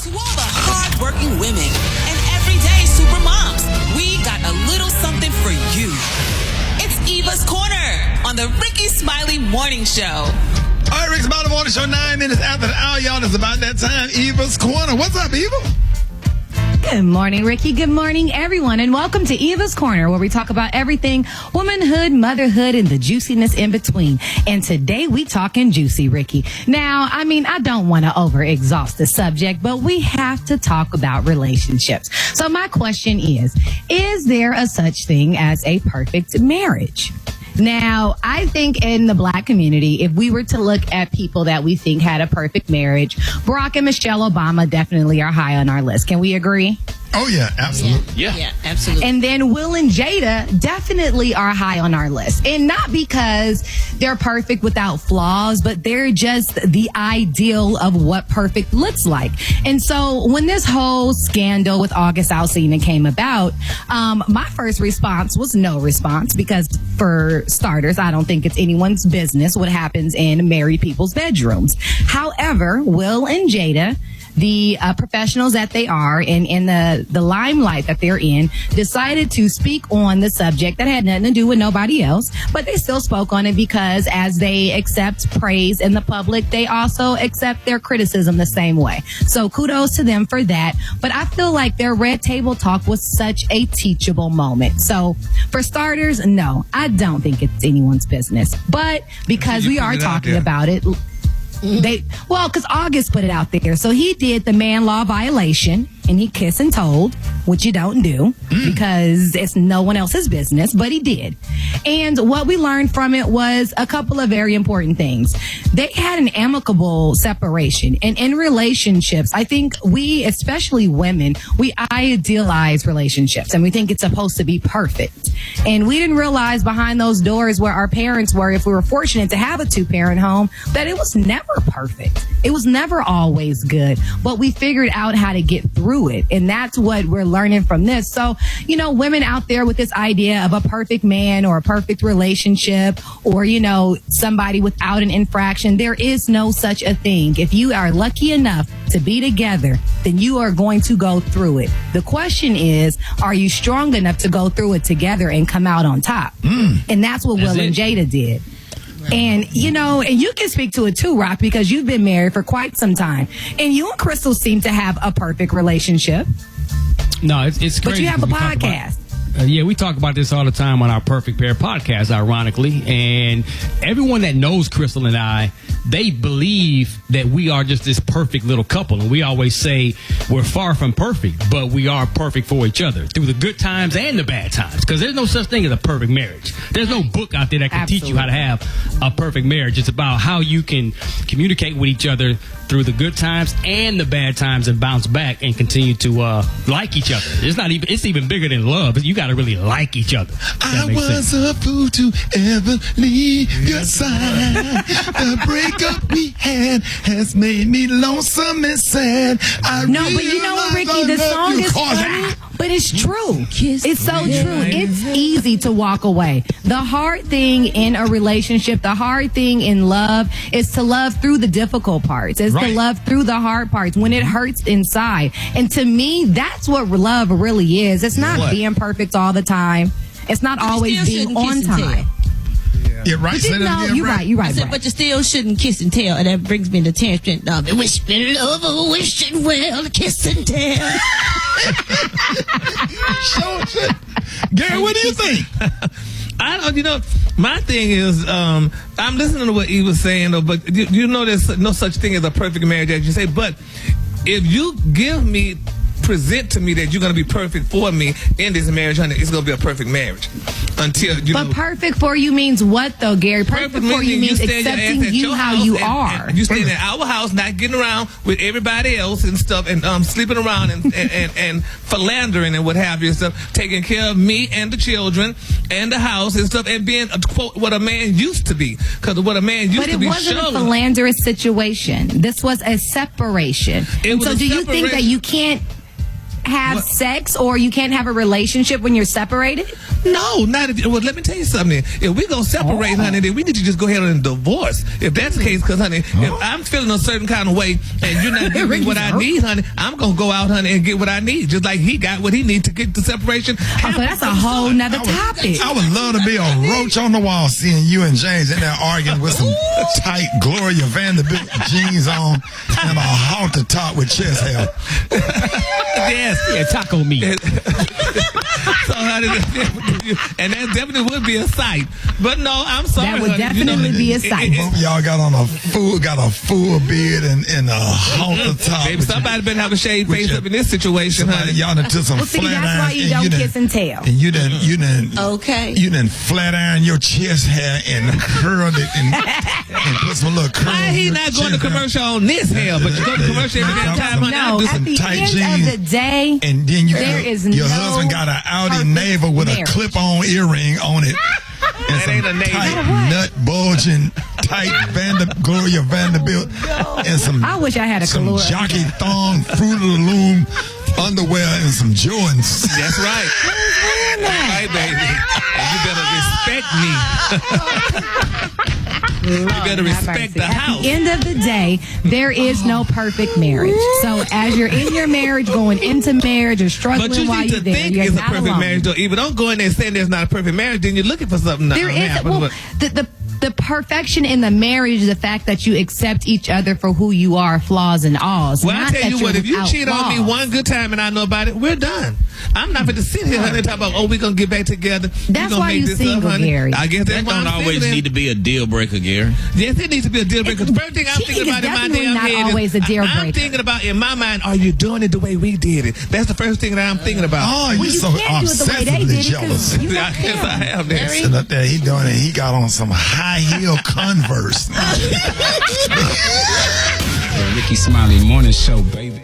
To all the hard-working women and everyday super moms, we got a little something for you. It's Eva's Corner on the Ricky Smiley Morning Show. All right, Ricky Smiley Morning Show, 9 minutes after the hour, y'all. It's about that time. Eva's Corner. What's up, Eva? Good morning, Ricky. Good morning, everyone. And welcome to Eva's Corner, where we talk about everything womanhood, motherhood, and the juiciness in between. And today we talking juicy, Ricky. Now, I don't want to over-exhaust the subject, but we have to talk about relationships. So my question is there a such thing as a perfect marriage? Now, I think in the Black community, if we were to look at people that we think had a perfect marriage, Barack and Michelle Obama definitely are high on our list. Can we agree? Oh, yeah, absolutely. Yeah, absolutely. And then Will and Jada definitely are high on our list. And not because they're perfect without flaws, but they're just the ideal of what perfect looks like. And so when this whole scandal with August Alsina came about, my first response was no response, because for starters, I don't think it's anyone's business what happens in married people's bedrooms. However, Will and Jada, the professionals that they are and in the limelight that they're in, decided to speak on the subject that had nothing to do with nobody else, but they still spoke on it because as they accept praise in the public, they also accept their criticism the same way. So kudos to them for that. But I feel like their red table talk was such a teachable moment. So for starters, no, I don't think it's anyone's business. But because we are talking about it, because August put it out there. So he did the man law violation and he kissed and told, which you don't do because it's no one else's business, but he did. And what we learned from it was a couple of very important things. They had an amicable separation. And in relationships, I think we, especially women, we idealize relationships and we think it's supposed to be perfect. And we didn't realize behind those doors where our parents were, if we were fortunate to have a two-parent home, that it was never perfect. It was never always good, but we figured out how to get through it. And that's what we're learning from this. So, women out there with this idea of a perfect man or a perfect relationship or, somebody without an infraction, there is no such a thing. If you are lucky enough to be together, then you are going to go through it. The question is, are you strong enough to go through it together and come out on top? And that's what Will and Jada did. And, and you can speak to it too, Rock, because you've been married for quite some time. And you and Crystal seem to have a perfect relationship. No, it's crazy. But you have a podcast. We talk about this all the time on our Perfect Pair podcast, ironically. And everyone that knows Crystal and I, they believe that we are just this perfect little couple. And we always say we're far from perfect, but we are perfect for each other through the good times and the bad times. Because there's no such thing as a perfect marriage. There's no book out there that can teach you how to have a perfect marriage. It's about how you can communicate with each other through the good times and the bad times and bounce back and continue to like each other. It's even bigger than love. You got to really like each other. I was a fool to ever leave your side. The breakup we had has made me lonesome and sad. But you know what, Ricky? The song is funny, but it's true. It's so true. It's easy to walk away. The hard thing in a relationship, the hard thing in love is to love through the difficult parts. It's to love through the hard parts when it hurts inside. And to me, that's what love really is. It's not being perfect all the time. It's not always being on time. Yeah, right. You're right. But you still shouldn't kiss and tell, and that brings me to Terrence Trent. Whispering love, wishing well, kiss and tell. Gary, what do you think? My thing is, I'm listening to what he was saying, though, but there's no such thing as a perfect marriage, as you say. But if you present to me that you're going to be perfect for me in this marriage, honey, it's going to be a perfect marriage. But perfect for you means what, though, Gary? Perfect for you means accepting you how you are. And you staying at our house, not getting around with everybody else and stuff, and sleeping around and philandering and what have you and stuff, taking care of me and the children and the house and stuff, and being, quote, what a man used to be. Because what a man used to be. But it wasn't a philanderous situation. This was a separation. You think that you can't... have sex or you can't have a relationship when you're separated? No, not if. Well, let me tell you something. If we gonna separate, honey, then we need to just go ahead and divorce. If that's the case, because honey, if I'm feeling a certain kind of way and you're not giving me what I need, honey, I'm gonna go out, honey, and get what I need, just like he got what he needs to get the separation. Okay, that's a whole nother topic. I would love to be a roach on the wall seeing you and James in there arguing with some tight Gloria Vanderbilt jeans on and a halter top with chest hair. Yes, Yeah, taco meat. So, honey, and that definitely would be a sight. But no, I'm sorry. That would honey, definitely be a sight. Both of y'all got on a full beard and a halter top. Baby, somebody better have a shaved face up in this situation, honey. Y'all done took some Well, see, flat that's iron. why you and don't done- kiss and tell. And you done Okay. You done flat iron your chest hair and curled it and put some little curls. Why he not going to commercial on this hair, but you go to commercial every damn time, honey. No, I do at some the tight end jeans. of the day, And then there is your no husband got an Audi perfect Naver with a marriage. clip-on earring on it. And That some ain't a Naver. tight nut bulging, tight Gloria Vanderbilt, and some I wish I had a some Gloria. jockey thong, Fruit of the Loom underwear, and some Jordans. That's right. That's right, baby. And you better respect me. You better respect the At house. the end of the day, there is no perfect marriage. So as you're in your marriage, going into marriage, or But struggling you while need you're to there, think you're it's a not perfect alone. marriage, though. Even don't go in there saying there's not a perfect marriage, then you're looking for something. There is well, the perfection in the marriage is the fact that you accept each other for who you are, flaws and alls. Well, I not tell that you you're what, if you without cheat on me flaws. one good time and I know about it, we're done. I'm not going to sit here, honey, and talk about, we're going to get back together. That's we gonna why make you this single, up, honey. Gary. I guess that's That why don't I'm always single. need to be a deal breaker, Gary. Yes, it needs to be a deal breaker. The first thing I'm Cheating thinking is about in my definitely damn not head always a deal I'm breaker. thinking about, in my mind, are you doing it the way we did it? That's the first thing that I'm thinking about. Oh, Well, you're you so can't do it the way they obsessively did it, 'cause jealous. you I don't guess I care. have that. Sitting up there, he doing it. He got on some high heel Converse. Ricky Smiley Morning Show, baby.